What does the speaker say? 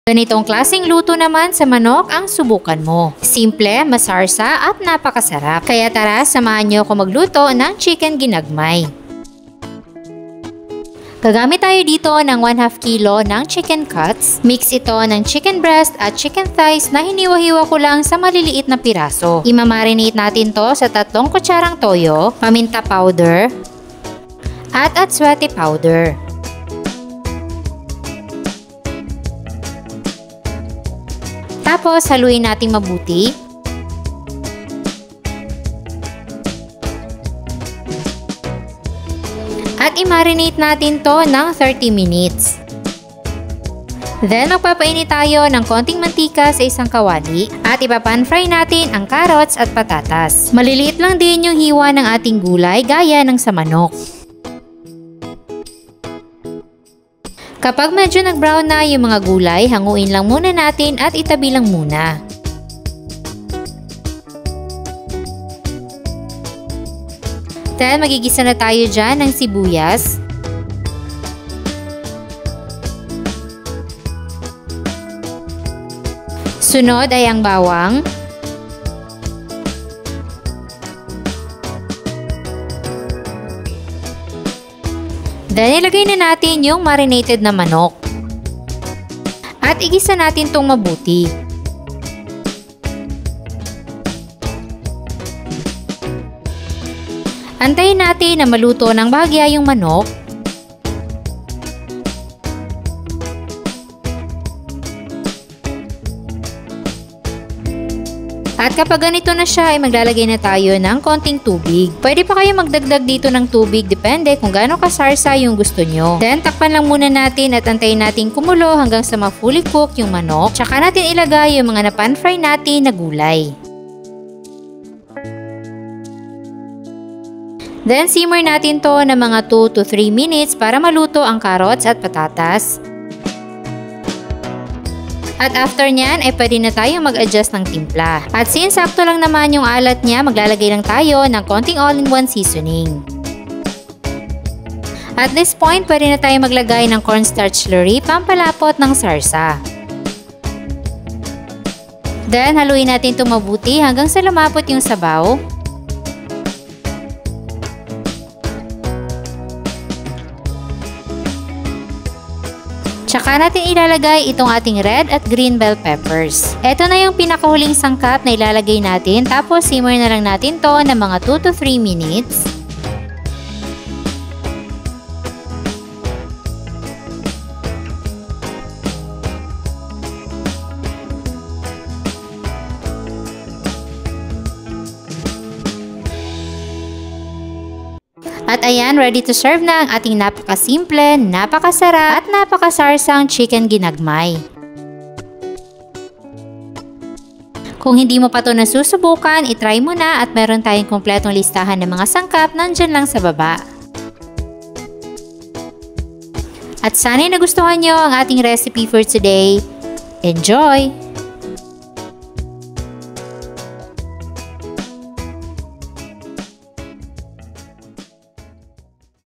Ganitong klaseng luto naman sa manok ang subukan mo. Simple, masarsa at napakasarap. Kaya tara, samahan niyo ako magluto ng chicken ginagmay. Gagamit tayo dito ng 1/2 kilo ng chicken cuts. Mix ito ng chicken breast at chicken thighs na hiniwa-hiwa ko lang sa maliliit na piraso. Imamarinate natin to sa 3 kutsarang toyo, paminta powder, at atswete powder. Tapos, haluin nating mabuti. At i-marinate natin to ng 30 minutes. Then, magpapainit tayo ng konting mantika sa isang kawali at ipapan-fry natin ang carrots at patatas. Maliliit lang din yung hiwa ng ating gulay gaya ng sa manok. Kapag medyo nag-brown na yung mga gulay, hanguin lang muna natin at itabi lang muna. Then, magigisa na tayo dyan ng sibuyas. Sunod ay ang bawang. Then, ilagay na natin yung marinated na manok. At igisa natin itong mabuti. Antayin natin na maluto ng bahagya yung manok. At kapag ganito na siya, ay maglalagay na tayo ng konting tubig. Pwede pa kayo magdagdag dito ng tubig, depende kung gaano kasarsa yung gusto nyo. Then, takpan lang muna natin at antayin natin kumulo hanggang sa ma-fully cook yung manok. Tsaka natin ilagay yung mga napan-fry natin na gulay. Then, simmer natin to na mga 2 to 3 minutes para maluto ang carrots at patatas. At after nyan, ay pwede na tayo mag-adjust ng timpla. At since sakto lang naman yung alat niya, maglalagay lang tayo ng konting all-in-one seasoning. At this point, pwede na tayo maglagay ng cornstarch slurry, pampalapot ng sarsa. Then, haluin natin ito mabuti hanggang sa lumapot yung sabaw. Tsaka natin ilalagay itong ating red at green bell peppers. Ito na yung pinakahuling sangkap na ilalagay natin, tapos simmer na lang natin to ng mga 2 to 3 minutes. At ayan, ready to serve na ang ating napakasimple, napakasarap at napakasarsang chicken ginagmay. Kung hindi mo pa ito nasusubukan, itry mo na at meron tayong kompletong listahan ng mga sangkap nandyan lang sa baba. At sana'y nagustuhan nyo ang ating recipe for today. Enjoy!